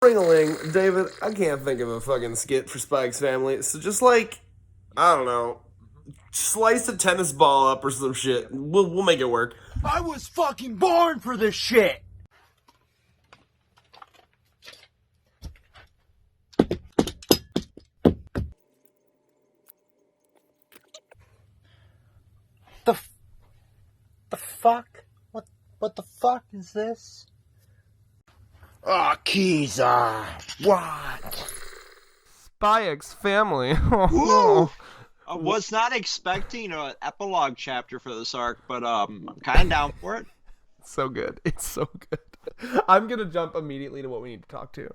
Ring-a-ling, David, I can't think of a fucking skit for Spike's family. So just like, I don't know, slice a tennis ball up or some shit. We'll make it work. I was fucking born for this shit! The fuck? What the fuck is this? Ah, Kiza! What? Spike's family. Whoa! I was not expecting an epilogue chapter for this arc, but I'm kind of down for it. So good. It's so good. I'm gonna jump immediately to what we need to talk to.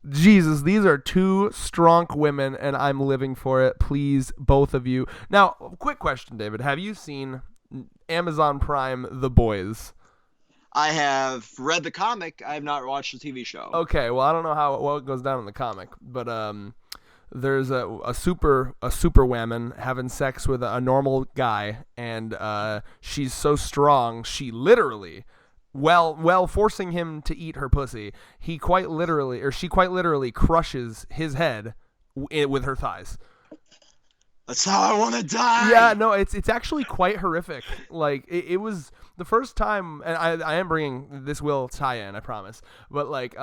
Jesus, these are two strong women, and I'm living for it. Please, both of you. Now, quick question, David. Have you seen Amazon Prime The Boys? I have read the comic. I have not watched the TV show. Okay, well, I don't know what goes down in the comic, but there's a super woman having sex with a normal guy, and she's so strong, she literally, well, forcing him to eat her pussy, she quite literally crushes his head with her thighs. That's how I want to die. Yeah, no, it's actually quite horrific. Like it was the first time, and I am bringing this will tie in, I promise. But like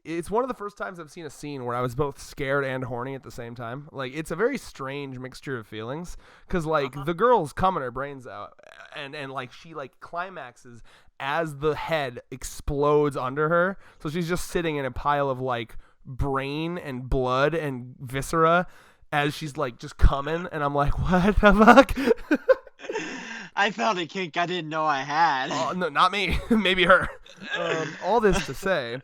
it's one of the first times I've seen a scene where I was both scared and horny at the same time. Like it's a very strange mixture of feelings, because like the girl's coming her brains out, and like she like climaxes as the head explodes under her. So she's just sitting in a pile of like brain and blood and viscera as she's like just coming, and I'm like, what the fuck? I felt a kink I didn't know I had. Oh, no, not me. Maybe her. All this to say,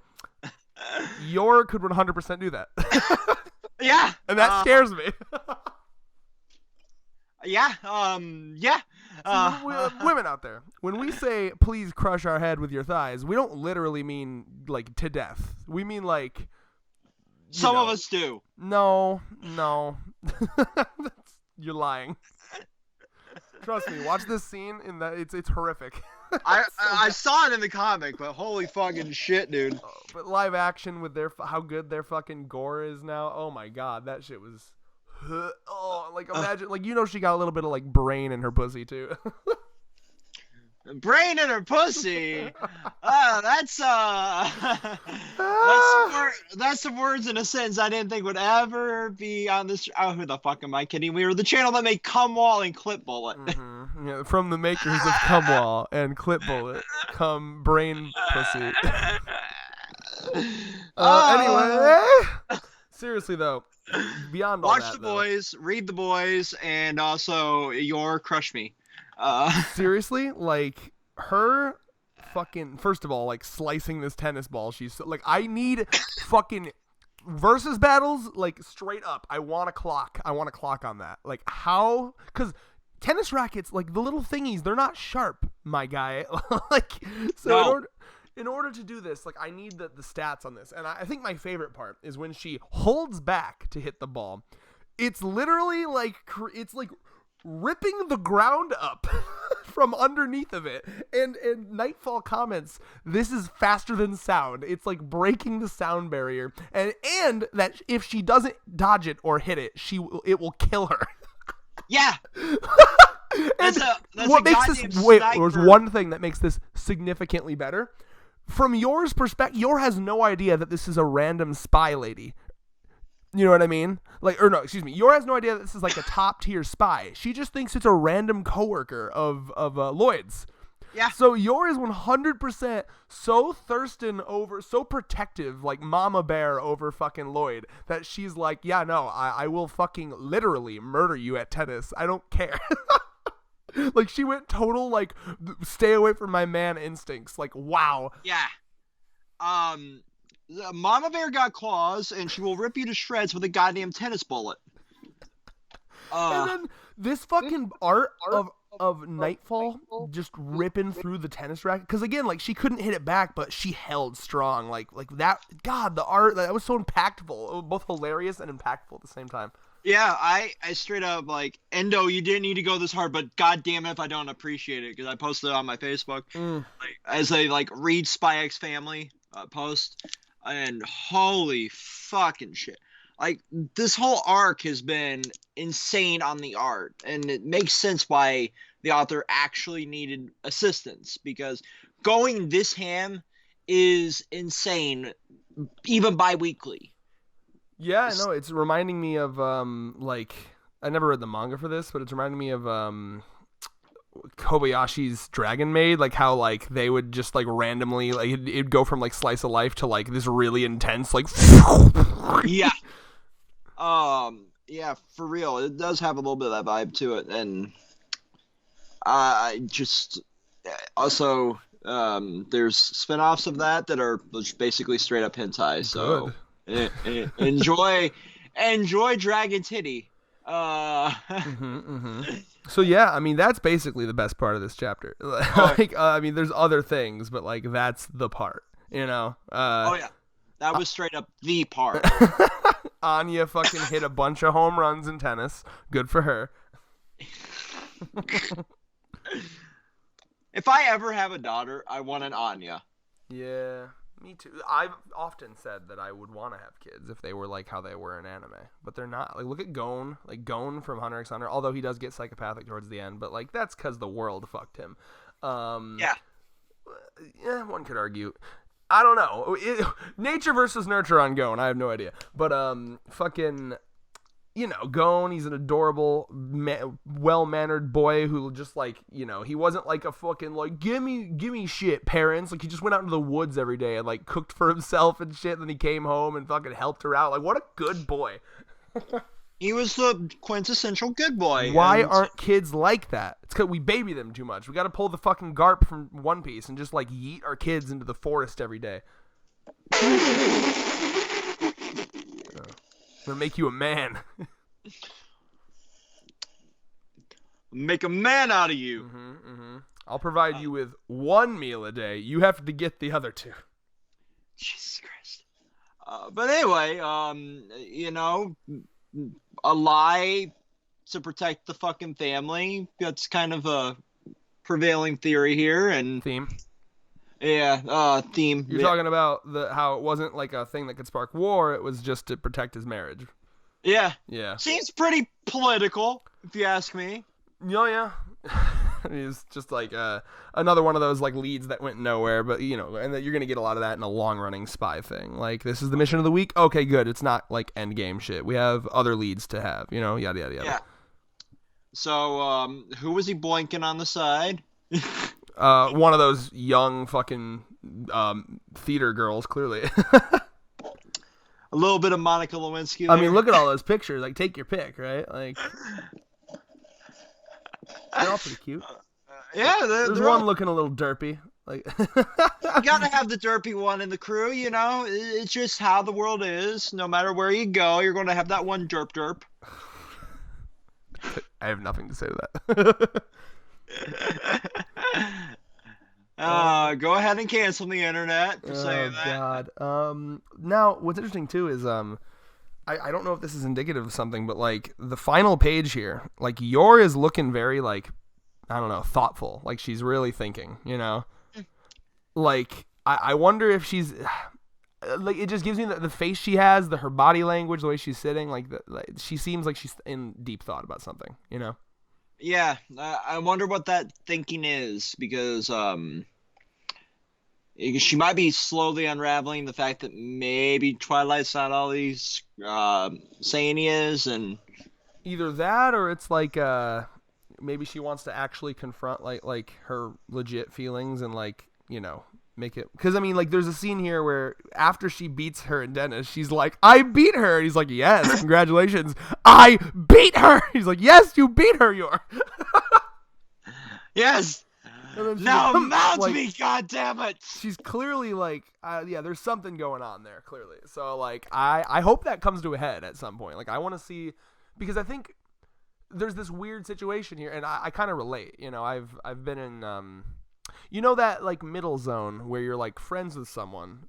Yora could 100% do that. Yeah. And that scares me. Yeah. Yeah. Women out there, when we say please crush our head with your thighs, we don't literally mean like to death. We mean like some of us do. No. You're lying. Trust me, watch this scene in that it's horrific. I saw it in the comic, but holy fucking shit, dude. But live action with how good their fucking gore is now. Oh my god, that shit was like imagine like she got a little bit of like brain in her pussy too. Brain in her pussy. That's some words in a sentence I didn't think would ever be on this. Oh, who the fuck am I kidding? We were the channel that made Cumwall and Clip Bullet. Mm-hmm. Yeah, from the makers of Cumwall and Clip Bullet, come brain pussy. Anyway, seriously though, beyond all watch that, the boys, read the boys, and also your crush me. Seriously, like her fucking first of all, like slicing this tennis ball. She's so, like, I need fucking versus battles, like straight up. I want a clock on that. Like how? Because tennis rackets, like the little thingies, they're not sharp, my guy. Like so. No. In order to do this, like I need the stats on this, and I think my favorite part is when she holds back to hit the ball. It's literally like it's like ripping the ground up from underneath of it, and Nightfall comments, this is faster than sound. It's like breaking the sound barrier, and that if she doesn't dodge it or hit it, it will kill her. Yeah. There's one thing that makes this significantly better. From Yora's perspective, Yor has no idea that this is a random spy lady. You know what I mean? Yor has no idea that this is like a top tier spy. She just thinks it's a random coworker of Lloyd's. Yeah. So Yor is 100% so so protective, like mama bear over fucking Lloyd, that she's like, yeah, no, I will fucking literally murder you at tennis. I don't care. Like she went total like stay away from my man instincts. Like wow. Yeah. Mama Bear got claws, and she will rip you to shreds with a goddamn tennis bullet. And then this fucking art of Nightfall just ripping through the tennis racket. Because again, like she couldn't hit it back, but she held strong. Like that. God, the art that was so impactful. It was both hilarious and impactful at the same time. Yeah, I straight up like, Endo, you didn't need to go this hard, but goddamn if I don't appreciate it, because I posted it on my Facebook like, as a like read Spy X Family post. and holy fucking shit. Like, this whole arc has been insane on the art, and it makes sense why the author actually needed assistance, because going this ham is insane, even bi-weekly. Yeah, no, it's reminding me of like I never read the manga for this, but it's reminding me of Kobayashi's Dragon Maid, like how like they would just like randomly like it'd go from like slice of life to like this really intense like Yeah. Yeah, for real. It does have a little bit of that vibe to it, and I just also there's spin-offs of that are just basically straight up hentai. So enjoy Dragon Titty. So yeah, I mean that's basically the best part of this chapter. Like I mean there's other things, but like that's the part, you know. Oh yeah, that was straight up the part. Anya fucking hit a bunch of home runs in tennis. Good for her. If I ever have a daughter, I want an Anya. Yeah, me too. I've often said that I would want to have kids if they were like how they were in anime, but they're not. Like look at Gon, like Gon from Hunter x Hunter. Although he does get psychopathic towards the end, but like that's because the world fucked him. Yeah, one could argue. I don't know. Nature versus nurture on Gon. I have no idea. But fucking, you know, Gon. He's an adorable, well-mannered boy who just like, you know, he wasn't like a fucking like gimme shit parents. Like he just went out into the woods every day and like cooked for himself and shit. And then he came home and fucking helped her out. Like what a good boy. He was the quintessential good boy. Why aren't kids like that? It's because we baby them too much. We got to pull the fucking Garp from One Piece and just like yeet our kids into the forest every day. Gonna make you a man. Make a man out of you. I'll provide you with one meal a day. You have to get the other two. Jesus Christ. But anyway, you know, a lie to protect the fucking family. That's kind of a prevailing theory here, and theme. Yeah, theme. You're talking about how it wasn't like a thing that could spark war. It was just to protect his marriage. Yeah. Yeah. Seems pretty political, if you ask me. Oh, yeah. It's just like another one of those like leads that went nowhere, but you know, and that you're gonna get a lot of that in a long-running spy thing. Like this is the mission of the week. Okay, good. It's not like endgame shit. We have other leads to have. You know, yada yada yada. Yeah. So, who was he boinking on the side? One of those young fucking theater girls, clearly. A little bit of Monica Lewinsky there. I mean, look at all those pictures. Like, take your pick, right? Like, they're all pretty cute. Yeah, there's one looking a little derpy. Like, you gotta have the derpy one in the crew. You know, it's just how the world is. No matter where you go, you're going to have that one derp. I have nothing to say to that. Go ahead and cancel the internet for saying that. God. Now, what's interesting too is I don't know if this is indicative of something, but like the final page here, like Yora is looking very like, I don't know, thoughtful. Like she's really thinking, you know. Like I wonder if she's like, it just gives me the face she has, her body language, the way she's sitting. Like she seems like she's in deep thought about something, you know. Yeah, I wonder what that thinking is, because she might be slowly unraveling the fact that maybe Twilight's not all he's saying he is, and either that or it's like maybe she wants to actually confront like her legit feelings and like, you know, make it, because I mean like there's a scene here where after she beats her and Dennis, she's like, I beat her, and he's like, yes, congratulations, I beat her. He's like, yes, you beat her, Yor. Yes. Now mount like, me, goddammit. She's clearly like, yeah, there's something going on there, clearly. So like I hope that comes to a head at some point. Like I want to see, because I think there's this weird situation here, and I kind of relate. You know, I've been in you know, that like middle zone where you're like friends with someone,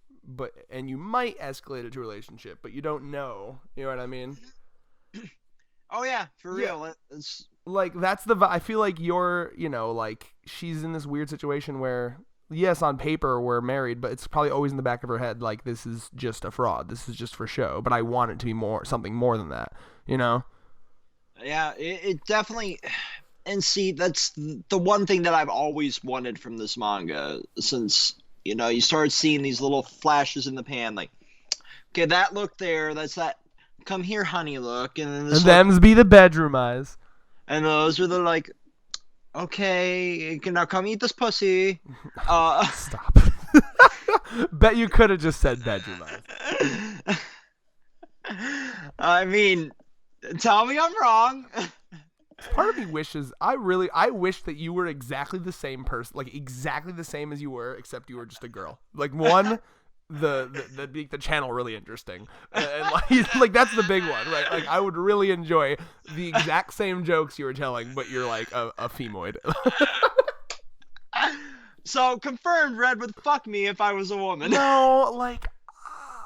and you might escalate it to a relationship, but you don't know. You know what I mean? Oh yeah, for real. Yeah. It's like that's I feel like you're, you know, like she's in this weird situation where yes, on paper we're married, but it's probably always in the back of her head, like, this is just a fraud. This is just for show. But I want it to be something more than that, you know? Yeah, it definitely. And see, that's the one thing that I've always wanted from this manga since, you started seeing these little flashes in the pan, like, okay, that look there, that's that come here, honey look, and then this And them's be the bedroom eyes. And those are the, like, okay, now come eat this pussy. Stop. Bet you could have just said bedroom eyes. I mean, tell me I'm wrong. Part of me wishes, I wish that you were exactly the same person, like exactly the same as you were, except you were just a girl. Like, one, the channel really interesting, and like that's the big one, right? Like, I would really enjoy the exact same jokes you were telling, but you're like a femoid. So confirmed, Red would fuck me if I was a woman. No, like,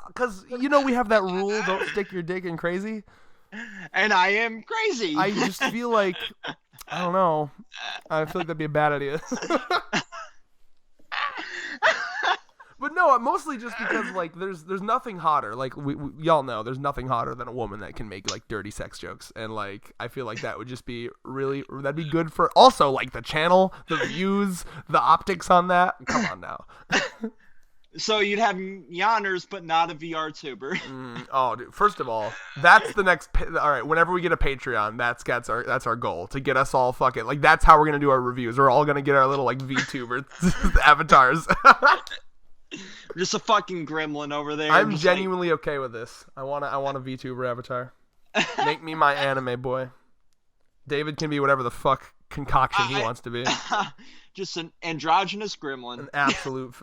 because we have that rule: don't stick your dick in crazy. And I am crazy. I just feel like, I don't know. I feel like that'd be a bad idea. But no, mostly just because, like, there's nothing hotter. Like, we y'all know, there's nothing hotter than a woman that can make, like, dirty sex jokes. And, like, I feel like that would just be that'd be good for, also, like, the channel, the views, the optics on that. Come on now. So you'd have Yoners, but not a VR tuber. Oh, dude. First of all, that's the next. All right, whenever we get a Patreon, that's our goal, to get us all fucking, like, that's how we're gonna do our reviews. We're all gonna get our little, like, VTuber avatars. Just a fucking gremlin over there. I'm genuinely okay with this. I want a VTuber avatar. Make me my anime boy. David can be whatever the fuck concoction he wants to be. Just an androgynous gremlin. An absolute.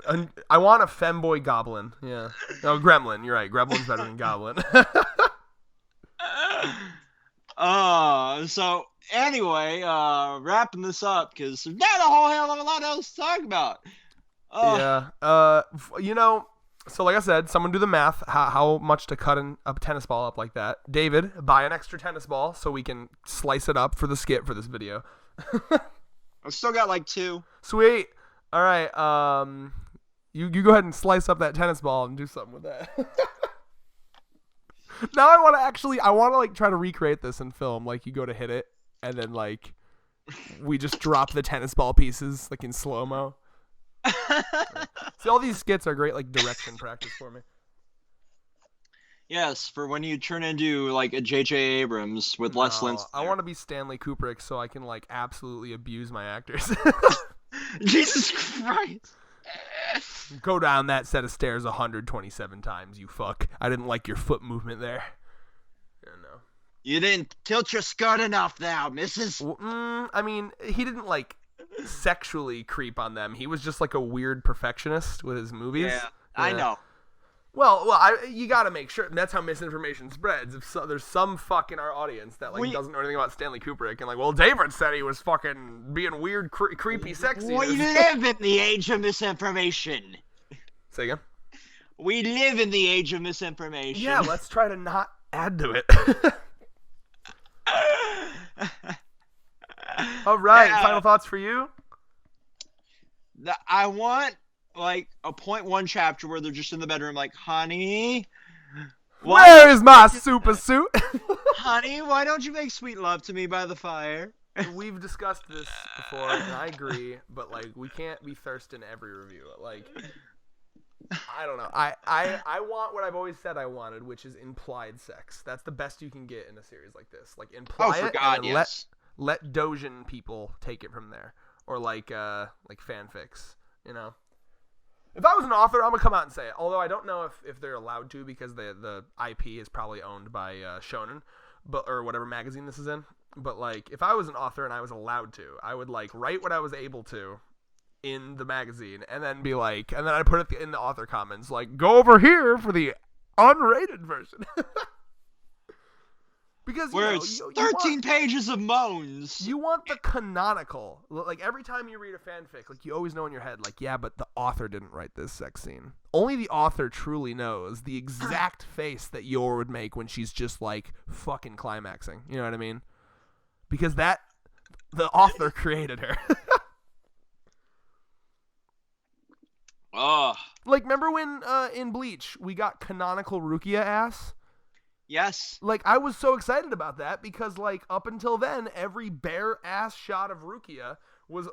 I want a femboy goblin. Yeah. No, gremlin. You're right. Gremlin's better than goblin. So anyway, wrapping this up, because there's not a whole hell of a lot else to talk about. Yeah. So like I said, someone do the math. How much to cut a tennis ball up like that? David, buy an extra tennis ball so we can slice it up for the skit for this video. I've still got like 2. Sweet. All right. You go ahead and slice up that tennis ball and do something with that. Now I want to like try to recreate this in film. Like, you go to hit it, and then, like, we just drop the tennis ball pieces, like, in slow-mo. See, all these skits are great, like, direction practice for me. Yes, for when you turn into, like, a J.J. Abrams with less lens. I want to be Stanley Kubrick so I can, like, absolutely abuse my actors. Jesus Christ. Go down that set of stairs 127 times, you fuck. I didn't like your foot movement there. No. You didn't tilt your skirt enough now, missus. I mean, he didn't, like, sexually creep on them. He was just, like, a weird perfectionist with his movies. Yeah. I know. Well, you gotta make sure. That's how misinformation spreads. If there's some fuck in our audience that, like, doesn't know anything about Stanley Kubrick, and, like, well, David said he was fucking being weird, creepy, sexy. We live in the age of misinformation. Say again? We live in the age of misinformation. Yeah, let's try to not add to it. All right, final thoughts for you? I want, like, a 0.1 chapter where they're just in the bedroom, like, honey, where is my super suit? Honey, why don't you make sweet love to me by the fire? We've discussed this before, and I agree, but, like, we can't be thirsting every review. Like, I don't know. I want what I've always said I wanted, which is implied sex. That's the best you can get in a series like this. Like, imply it, and then let Dojin people take it from there, or like fanfics. You know, if I was an author, I'm gonna come out and say it. Although I don't know if they're allowed to, because the IP is probably owned by Shonen, or whatever magazine this is in. But, like, if I was an author and I was allowed to, I would, like, write what I was able to in the magazine, and then be like, and then I put it in the author comments, like, go over here for the unrated version. Because where it's 13 pages of moans. You want the canonical. Like, every time you read a fanfic, like, you always know in your head, like, yeah, but the author didn't write this sex scene. Only the author truly knows the exact face that Yora would make when she's just, like, fucking climaxing. You know what I mean? Because the author created her. Oh, Like, remember when in Bleach we got canonical Rukia ass? yes. Like, I was so excited about that because, like, up until then, every bare ass shot of Rukia was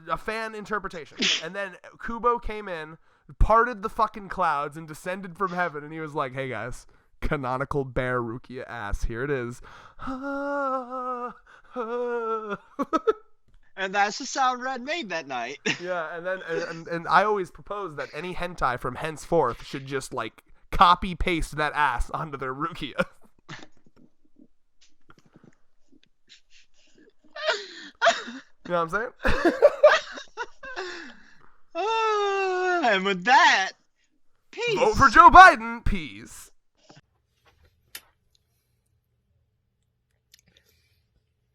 a fan interpretation. And then Kubo came in, parted the fucking clouds, and descended from heaven, and he was like, hey guys, canonical bare Rukia ass, here it is. And that's the sound Red made that night. Yeah, and then and I always propose that any hentai from henceforth should just, like, copy paste that ass onto their Rukia. You know what I'm saying? And with that, peace. Vote for Joe Biden. Peace.